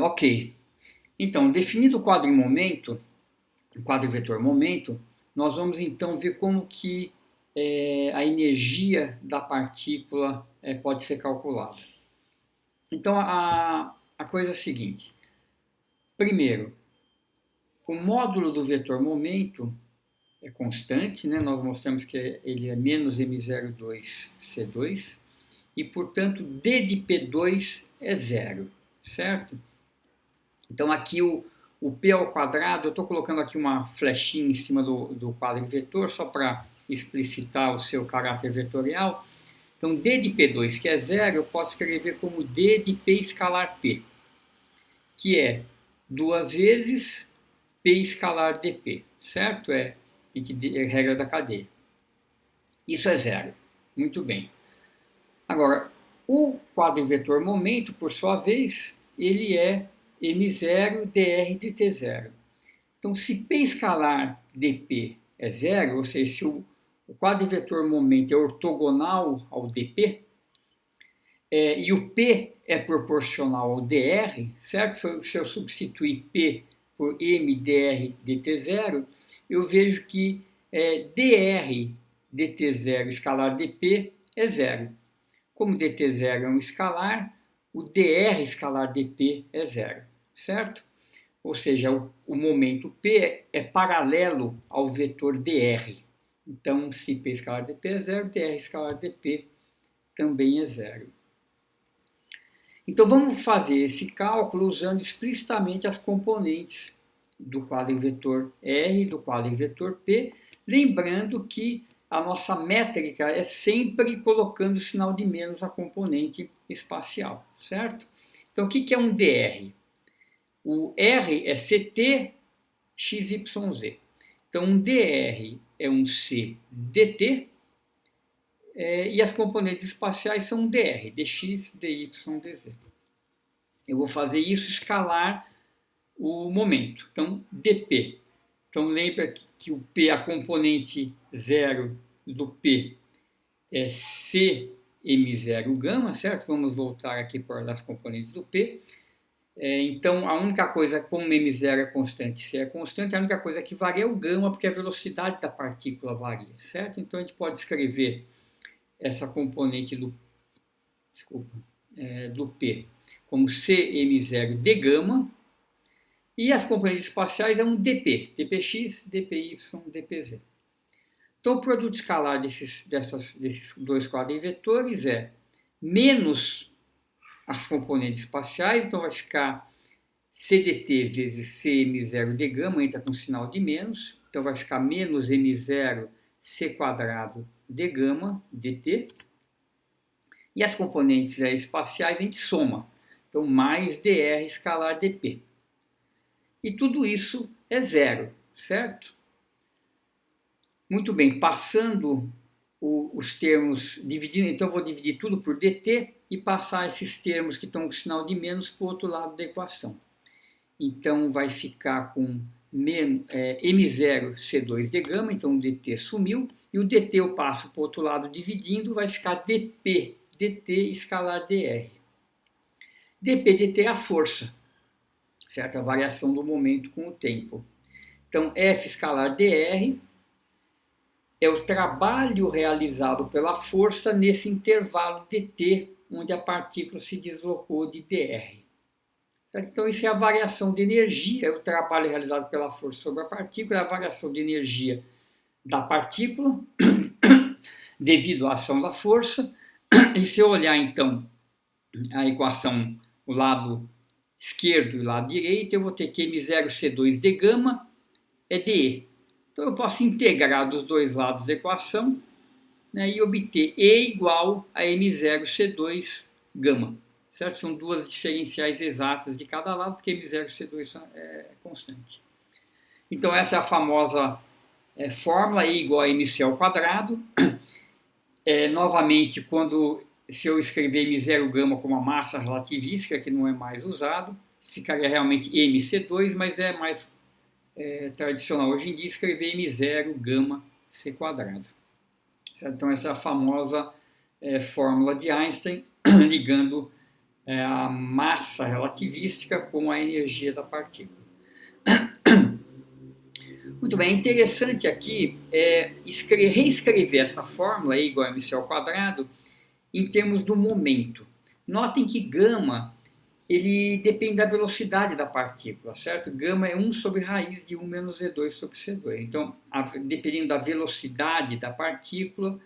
Ok. Então, definido o quadro em momento, o quadro vetor momento, nós vamos então ver como que a energia da partícula pode ser calculada. Então, a coisa é a seguinte. Primeiro, o módulo do vetor momento é constante, né? Nós mostramos que ele é menos m02c2, e, portanto, d de P2 é zero, certo? Então, aqui o P ao quadrado, eu estou colocando aqui uma flechinha em cima do quadro vetor, só para explicitar o seu caráter vetorial. Então, d de P2, que é zero, eu posso escrever como d de P escalar P, que é 2 vezes P escalar dP, certo? É regra da cadeia. Isso é zero. Muito bem. Agora, o quadro vetor momento, por sua vez, ele é m0 dr dt0. Então, se P escalar dP é zero, ou seja, se o quadro vetor momento é ortogonal ao dP, e o P é proporcional ao dr, certo? Se eu substituir P por m dr dt0, eu vejo que dr dt0 escalar dP é zero. Como dt0 é um escalar, o dr escalar dP é zero, certo? Ou seja, o momento P é paralelo ao vetor dr. Então, se P escalar dP é zero, dr escalar dP também é zero. Então, vamos fazer esse cálculo usando explicitamente as componentes do quadro vetor R e do quadro vetor P, lembrando que a nossa métrica é sempre colocando o sinal de menos a componente espacial, certo? Então, o que é um dr? O R é CT XYZ. Então, um dr é um C dt, e as componentes espaciais são dr, dx, dy, dz. Eu vou fazer isso escalar o momento. Então, dp. Então, lembra que o P, a componente zero do P é Cm0 gama, certo? Vamos voltar aqui para as componentes do P. Então, a única coisa, como m0 é constante, C é constante, a única coisa que varia é o gama, porque a velocidade da partícula varia, certo? Então, a gente pode escrever essa componente do P como Cm0 de gama, e as componentes espaciais é um dp, dpx, dpy, dpz. Então, o produto escalar desses dois quadrivetores é menos as componentes espaciais, então vai ficar cdt vezes cm0 de gama, entra com sinal de menos, então vai ficar menos m0 c quadrado de gama dt, e as componentes espaciais a gente soma, então mais dr escalar dp. E tudo isso é zero, certo? Muito bem, passando os termos, dividindo, então eu vou dividir tudo por dt e passar esses termos que estão com sinal de menos para o outro lado da equação. Então vai ficar com m0 c2 de gama, então o dt sumiu, e o dt eu passo para o outro lado dividindo, vai ficar dp, dt escalar dr. dp dt é a força, certo? A variação do momento com o tempo. Então, F escalar dr é o trabalho realizado pela força nesse intervalo dt, onde a partícula se deslocou de dr. Então, isso é a variação de energia, é o trabalho realizado pela força sobre a partícula, é a variação de energia da partícula devido à ação da força. E se eu olhar, então, a equação, o lado esquerdo e o lado direito, eu vou ter que m0c2 de gama é dE. Então, eu posso integrar dos dois lados da equação, né, e obter E igual a m0c2 gama. Certo? São duas diferenciais exatas de cada lado, porque m0c2 é constante. Então, essa é a famosa fórmula E igual a mc ao quadrado. Novamente, se eu escrever m0 gama como a massa relativística, que não é mais usado, ficaria realmente mc2, mas é mais tradicional hoje em dia escrever m0 gama c quadrado. Certo? Então, essa é a famosa fórmula de Einstein, ligando a massa relativística com a energia da partícula. Muito bem, é interessante aqui reescrever essa fórmula, E igual a mc ao quadrado, em termos do momento. Notem que gama, ele depende da velocidade da partícula, certo? Gama é 1 sobre raiz de 1 menos V2 sobre C2. Então, dependendo da velocidade da partícula,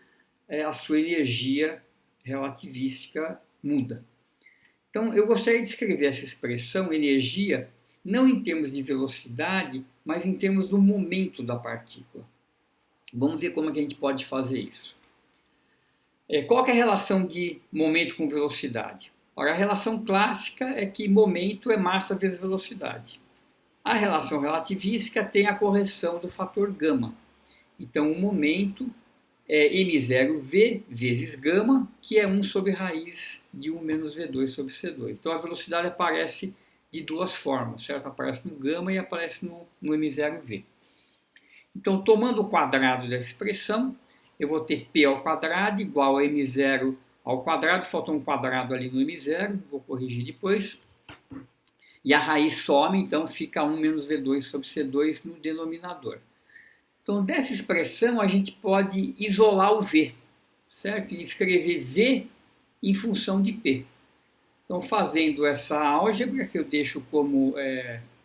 a sua energia relativística muda. Então, eu gostaria de escrever essa expressão, energia, não em termos de velocidade, mas em termos do momento da partícula. Vamos ver como é que a gente pode fazer isso. Qual que é a relação de momento com velocidade? Ora, a relação clássica é que momento é massa vezes velocidade. A relação relativística tem a correção do fator gama. Então, o momento é m0v vezes gama, que é 1 sobre raiz de 1 menos v2 sobre c2. Então, a velocidade aparece de duas formas, certo? Aparece no gama e aparece no m0v. Então, tomando o quadrado da expressão, eu vou ter p ao quadrado igual a m0 ao quadrado, faltou um quadrado ali no m0, vou corrigir depois. E a raiz some, então fica 1 menos v2 sobre c2 no denominador. Então, dessa expressão, a gente pode isolar o v, certo? E escrever v em função de p. Então, fazendo essa álgebra, que eu deixo como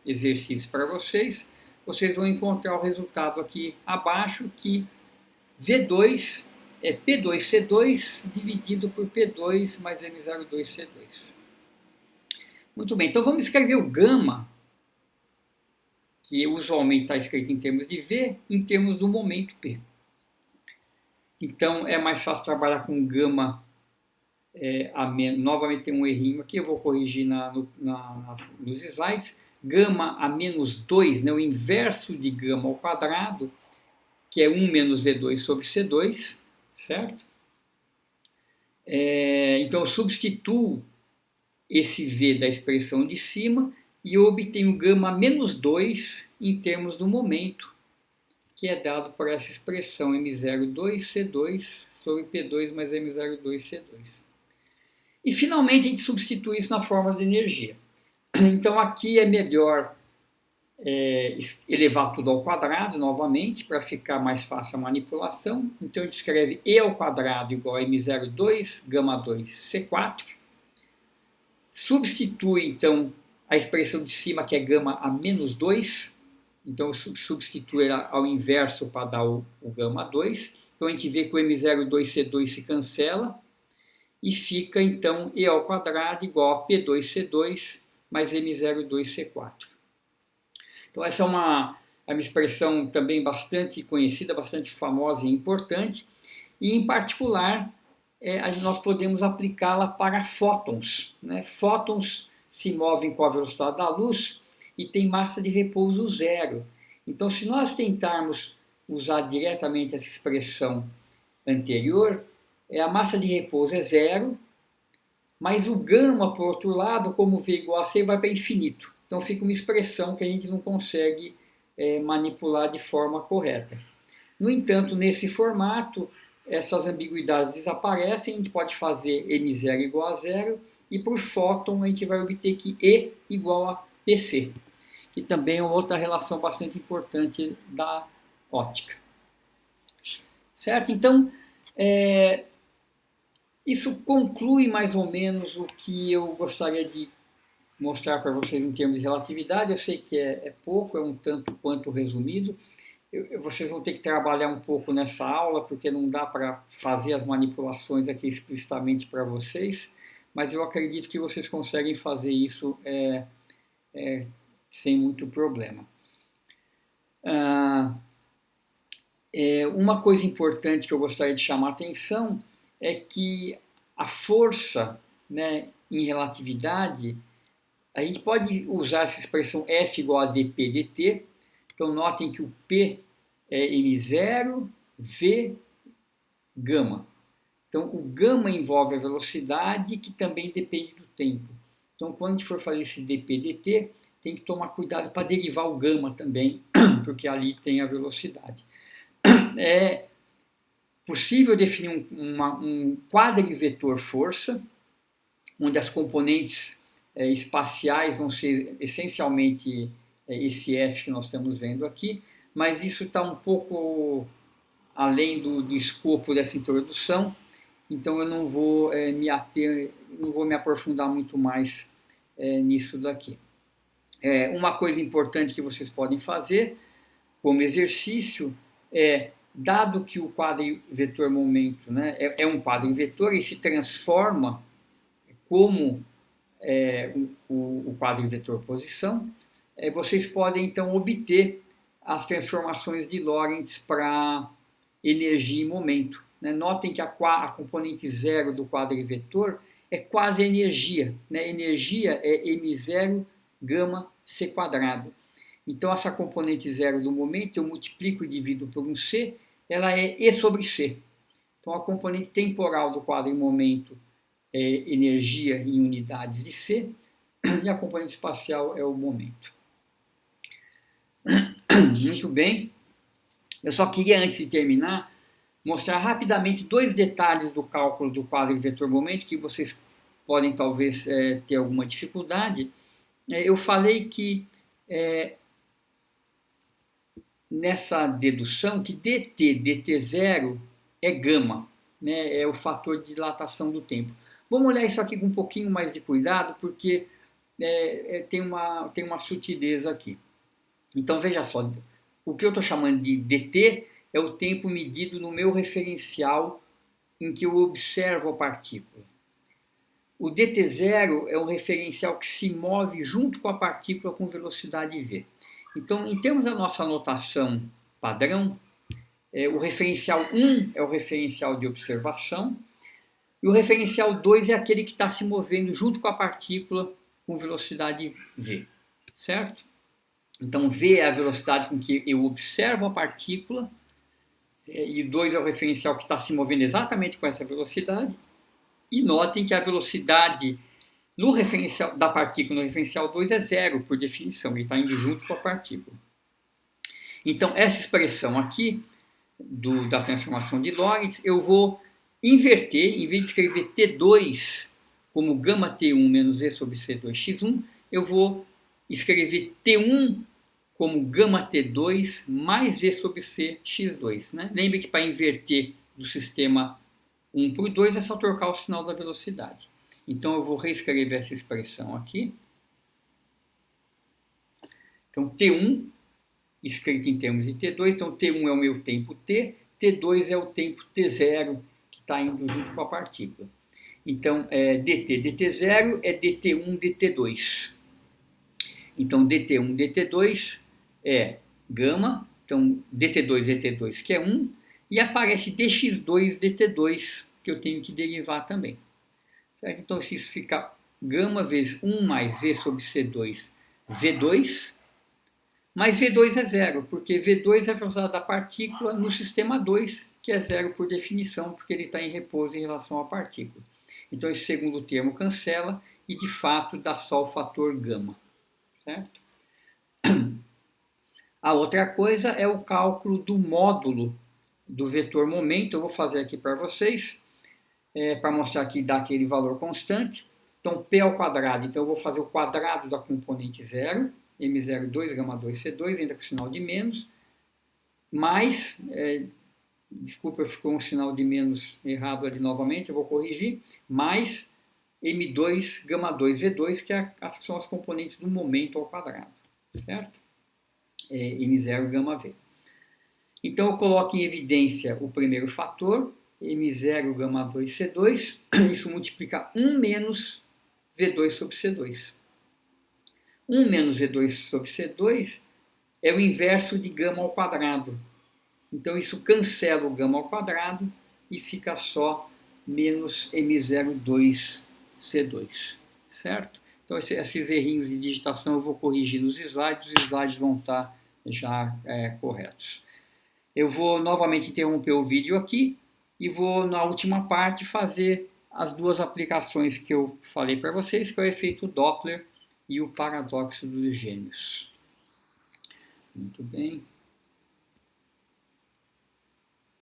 exercício para vocês, vocês vão encontrar o resultado aqui abaixo, que V2 é P2C2 dividido por P2 mais M02C2. Muito bem, então vamos escrever o gama, que usualmente está escrito em termos de V, em termos do momento P. Então é mais fácil trabalhar com gama novamente tem um errinho aqui, eu vou corrigir nos slides. Gama a menos 2, né, o inverso de gama ao quadrado, que é 1 menos V2 sobre C2, certo? Então eu substituo esse V da expressão de cima e eu obtenho gama menos 2 em termos do momento, que é dado por essa expressão M02C2 sobre P2 mais M02C2. E finalmente a gente substitui isso na fórmula de energia. Então aqui é melhor elevar tudo ao quadrado novamente para ficar mais fácil a manipulação. Então a gente escreve E ao quadrado igual a M02 gama 2 C4. Substitui então a expressão de cima, que é gama a menos 2. Então eu substituo ao inverso para dar o gama 2. Então a gente vê que o M02C2 se cancela. E fica, então, E ao quadrado igual a P2C2 mais M02C4. Então, essa é uma expressão também bastante conhecida, bastante famosa e importante. E, em particular, nós podemos aplicá-la para fótons, né? Fótons se movem com a velocidade da luz e têm massa de repouso zero. Então, se nós tentarmos usar diretamente essa expressão anterior, a massa de repouso é zero, mas o gama, por outro lado, como V igual a C, vai para infinito. Então fica uma expressão que a gente não consegue manipular de forma correta. No entanto, nesse formato, essas ambiguidades desaparecem, a gente pode fazer M0 igual a zero, e por fóton a gente vai obter que E igual a PC, que também é uma outra relação bastante importante da óptica. Certo? Então, isso conclui mais ou menos o que eu gostaria de mostrar para vocês em termos de relatividade. Eu sei que é pouco, é um tanto quanto resumido. Vocês vão ter que trabalhar um pouco nessa aula, porque não dá para fazer as manipulações aqui explicitamente para vocês, mas eu acredito que vocês conseguem fazer isso sem muito problema. Uma coisa importante que eu gostaria de chamar a atenção é que a força, né, em relatividade, a gente pode usar essa expressão F igual a dp dt. Então, notem que o P é M0, V, gama. Então, o gama envolve a velocidade, que também depende do tempo. Então, quando a gente for fazer esse dp dt, tem que tomar cuidado para derivar o gama também, porque ali tem a velocidade. É possível definir um quadrivetor força, onde as componentes espaciais vão ser essencialmente esse F que nós estamos vendo aqui, mas isso está um pouco além do escopo dessa introdução, então eu não vou não vou me aprofundar muito mais nisso daqui. Uma coisa importante que vocês podem fazer como exercício dado que o quadrivetor momento, né, é um quadrivetor e se transforma como o quadrivetor posição, vocês podem então obter as transformações de Lorentz para energia e momento. Né? Notem que a componente zero do quadrivetor é quase energia. Né? Energia é m0 gama c quadrado. Então, essa componente zero do momento, eu multiplico e divido por um c, ela é E sobre c. Então, a componente temporal do quadrimomento é energia em unidades de c, e a componente espacial é o momento. Muito bem. Eu só queria, antes de terminar, mostrar rapidamente dois detalhes do cálculo do quadrivetor momento que vocês podem talvez ter alguma dificuldade. Eu falei que nessa dedução que dt0 é gama, né, é o fator de dilatação do tempo. Vamos olhar isso aqui com um pouquinho mais de cuidado, porque tem uma sutileza aqui. Então, veja só, o que eu estou chamando de dt é o tempo medido no meu referencial em que eu observo a partícula. O dt0 é um referencial que se move junto com a partícula com velocidade v. Então, em termos da nossa notação padrão, o referencial 1 é o referencial de observação e o referencial 2 é aquele que está se movendo junto com a partícula com velocidade v, certo? Então, v é a velocidade com que eu observo a partícula e 2 é o referencial que está se movendo exatamente com essa velocidade. E notem que a velocidade no referencial da partícula no referencial 2 é zero, por definição, ele está indo junto com a partícula. Então, essa expressão aqui, da transformação de Lorentz, eu vou inverter, em vez de escrever T2 como gama T1 menos E sobre C2x1, eu vou escrever T1 como gama T2 mais V sobre C x2. Né? Lembre que para inverter do sistema 1 por 2 é só trocar o sinal da velocidade. Então, eu vou reescrever essa expressão aqui. Então, T1, escrito em termos de T2. Então, T1 é o meu tempo T. T2 é o tempo T0, que está indo junto com a partícula. Então, dt, dt0 é dt1, dt2. Então, dt1, dt2 é gama. Então, dt2, dt2, que é 1. E aparece dx2, dt2, que eu tenho que derivar também. Certo? Então, isso fica gama vezes 1 mais V sobre C2, V2, mas V2 é zero, porque V2 é a velocidade da partícula no sistema 2, que é zero por definição, porque ele está em repouso em relação à partícula. Então, esse segundo termo cancela e, de fato, dá só o fator gama. Certo? A outra coisa é o cálculo do módulo do vetor momento. Eu vou fazer aqui para vocês. Para mostrar que dá aquele valor constante. Então, P ao quadrado. Então, eu vou fazer o quadrado da componente 0, M0, 2, gama 2, C2, ainda com sinal de menos, mais, desculpa, ficou um sinal de menos errado ali novamente, eu vou corrigir, mais M2, gama 2, V2, que são as componentes do momento ao quadrado, certo? M0, gama V. Então, eu coloco em evidência o primeiro fator, M0, gama 2, C2, isso multiplica 1 menos V2 sobre C2. 1 menos V2 sobre C2 é o inverso de gama ao quadrado. Então, isso cancela o gama ao quadrado e fica só menos M02 C2, certo? Então, esses errinhos de digitação eu vou corrigir nos slides, os slides vão estar já corretos. Eu vou novamente interromper o vídeo aqui e vou, na última parte, fazer as duas aplicações que eu falei para vocês, que é o efeito Doppler e o paradoxo dos gêmeos. Muito bem.